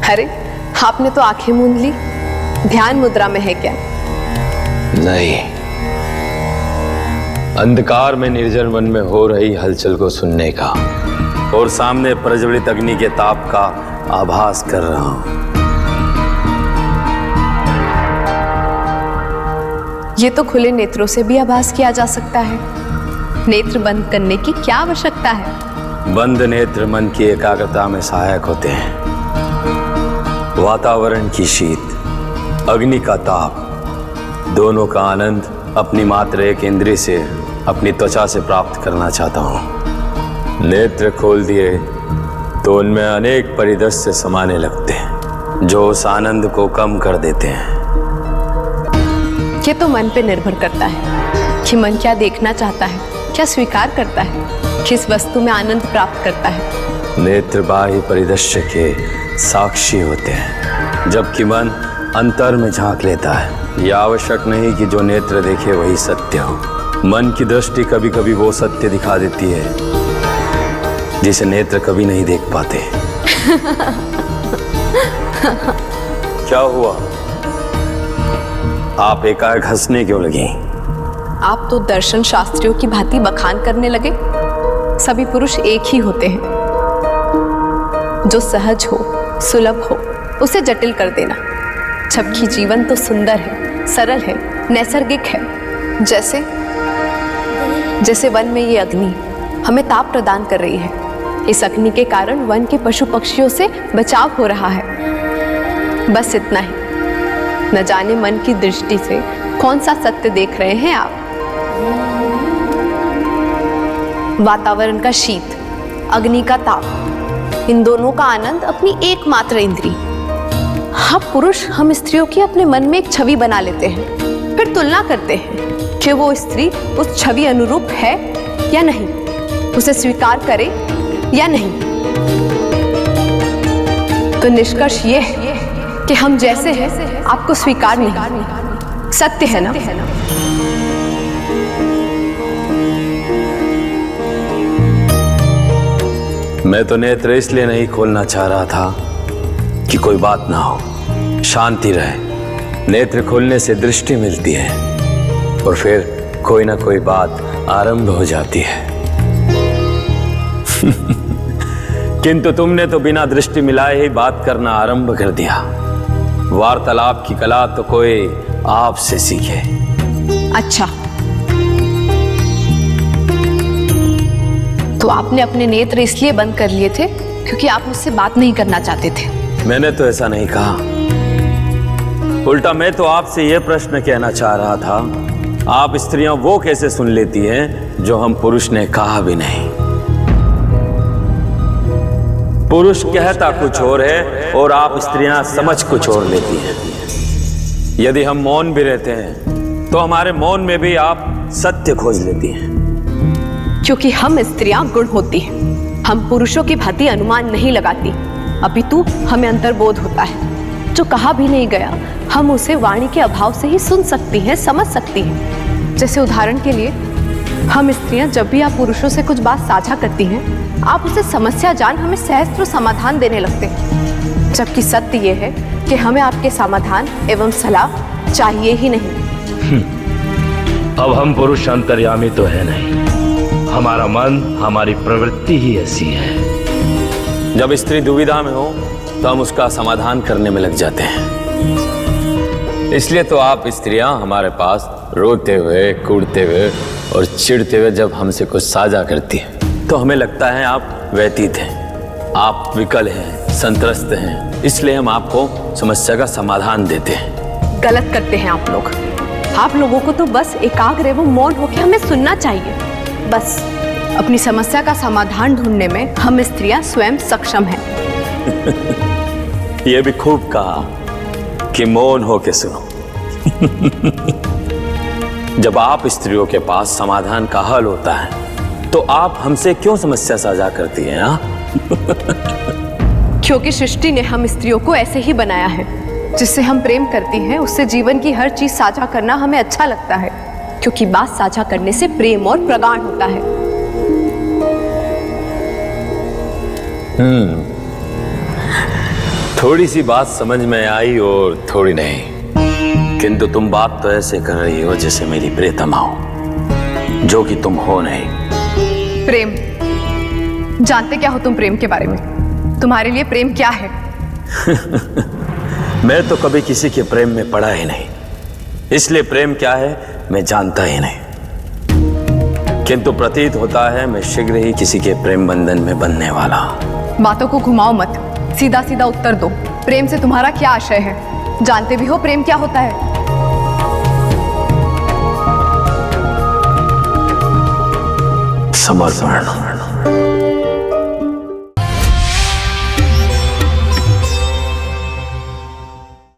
अरे आपने तो आंखें मूंद ली, ध्यान मुद्रा में है क्या? नहीं, अंधकार में निर्जन वन में हो रही हलचल को सुनने का और सामने प्रज्वलित अग्नि के ताप का आभास कर रहा हूं। ये तो खुले नेत्रों से भी आभास किया जा सकता है। नेत्र बंद करने की क्या आवश्यकता है? बंद नेत्र मन की एकाग्रता में सहायक होते हैं। वातावरण की शीत, अग्नि का ताप, दोनों का आनंद अपनी मात्र एक इंद्रिय से, अपनी त्वचा से प्राप्त करना चाहता हूं। नेत्र खोल दिए तो उनमें अनेक परिदृश्य समाने लगते हैं जो उस आनंद को कम कर देते हैं। ये तो मन पे निर्भर करता है कि मन क्या देखना चाहता है, क्या स्वीकार करता है, किस वस्तु में आनंद प्राप्त करता है। नेत्र बाह्य परिदृश्य के साक्षी होते हैं, जबकि मन अंतर में झांक लेता है। यह आवश्यक नहीं कि जो नेत्र देखे वही सत्य हो। मन की दृष्टि कभी कभी वो सत्य दिखा देती है जिसे नेत्र कभी नहीं देख पाते। क्या हुआ? आप एकाएक हंसने क्यों लगी? आप तो दर्शन शास्त्रियों की भांति बखान करने लगे। सभी पुरुष एक ही होते हैं। जो सहज हो, सुलभ हो, उसे जटिल कर देना। जबकि जीवन तो सुंदर है, सरल है, नैसर्गिक है। जैसे वन में ये अग्नि हमें ताप प्रदान कर रही है। इस अग्नि के कारण वन के पशु पक्षियों से बचाव हो रहा है। बस इतना ही। न जाने मन की दृष्टि से कौन सा सत्य देख रहे हैं आप। वातावरण का शीत, अग्नि का ताप, इन दोनों का आनंद अपनी एकमात्र इंद्री। हम पुरुष, हम स्त्रियों की अपने मन में एक छवि बना लेते हैं, फिर तुलना करते हैं कि वो स्त्री उस छवि अनुरूप है या नहीं, उसे स्वीकार करे या नहीं। तो निष्कर्ष ये है कि हम जैसे हैं आपको स्वीकार नहीं। सत्य है ना? मैं तो नेत्र इसलिए नहीं खोलना चाह रहा था कि कोई बात ना हो, शांति रहे। नेत्र खोलने से दृष्टि मिलती है और फिर कोई ना कोई बात आरंभ हो जाती है। किंतु तुमने तो बिना दृष्टि मिलाए ही बात करना आरंभ कर दिया। वार्तालाप की कला तो कोई आपसे सीखे। अच्छा, तो आपने अपने नेत्र इसलिए बंद कर लिए थे क्योंकि आप मुझसे बात नहीं करना चाहते थे? मैंने तो ऐसा नहीं कहा। उल्टा मैं तो आपसे यह प्रश्न कहना चाह रहा था, आप स्त्रियां वो कैसे सुन लेती हैं जो हम पुरुष ने कहा भी नहीं। पुरुष कहता कुछ और है और आप स्त्रियां समझ कुछ और लेती हैं। यदि हम मौन भी रहते हैं तो हमारे मौन में भी आप सत्य खोज लेती हैं। क्योंकि हम स्त्रियां गुण होती हैं, हम पुरुषों की भांति अनुमान नहीं लगाती, अपितु हमें अंतर्बोध होता है। जो कहा भी नहीं गया हम उसे वाणी के अभाव से ही सुन सकती हैं, समझ सकती हैं। जैसे उदाहरण के लिए, हम स्त्रियां जब भी आप पुरुषों से कुछ बात साझा करती हैं, आप उसे समस्या जान हमें सहस्त्र समाधान देने लगते हैं। जबकि सत्य ये है कि हमें आपके समाधान एवं सलाह चाहिए ही नहीं। अब हम पुरुष अंतर्यामी तो है नहीं, हमारा मन, हमारी प्रवृत्ति ही ऐसी है। जब स्त्री दुविधा में हो तो हम उसका समाधान करने में लग जाते हैं। इसलिए तो आप स्त्रियां हमारे पास रोते हुए, कूदते हुए और चिढ़ते हुए जब हमसे कुछ साझा करती हैं तो हमें लगता है आप व्यतीत हैं, आप विकल हैं, संत्रस्त हैं। इसलिए हम आपको समस्या का समाधान देते हैं। गलत करते हैं आप लोग। आप लोगों को तो बस एकाग्र एवं मौन होकर हमें सुनना चाहिए। बस अपनी समस्या का समाधान ढूंढने में हम स्त्रियां स्वयं सक्षम हैं। यह भी खूब कहा कि मौन होके सुनो। जब आप स्त्रियों के पास समाधान का हल होता है तो आप हमसे क्यों समस्या साझा करती हैं? क्योंकि सृष्टि ने हम स्त्रियों को ऐसे ही बनाया है। जिससे हम प्रेम करती हैं उससे जीवन की हर चीज साझा करना हमें अच्छा लगता है, क्योंकि बात साझा करने से प्रेम और प्रगाढ़ होता है। थोड़ी सी बात समझ में आई और थोड़ी नहीं, किंतु तुम बात तो ऐसे कर रही हो जैसे मेरी प्रियतमा हो, जो कि तुम हो नहीं। प्रेम, जानते क्या हो तुम प्रेम के बारे में? तुम्हारे लिए प्रेम क्या है? मैं तो कभी किसी के प्रेम में पड़ा ही नहीं, इसलिए प्रेम क्या है मैं जानता ही नहीं। किंतु प्रतीत होता है मैं शीघ्र ही किसी के प्रेम बंधन में बंधने वाला। बातों को घुमाओ मत, सीधा सीधा उत्तर दो। प्रेम से तुम्हारा क्या आशय है? जानते भी हो प्रेम क्या होता है? समर्पण।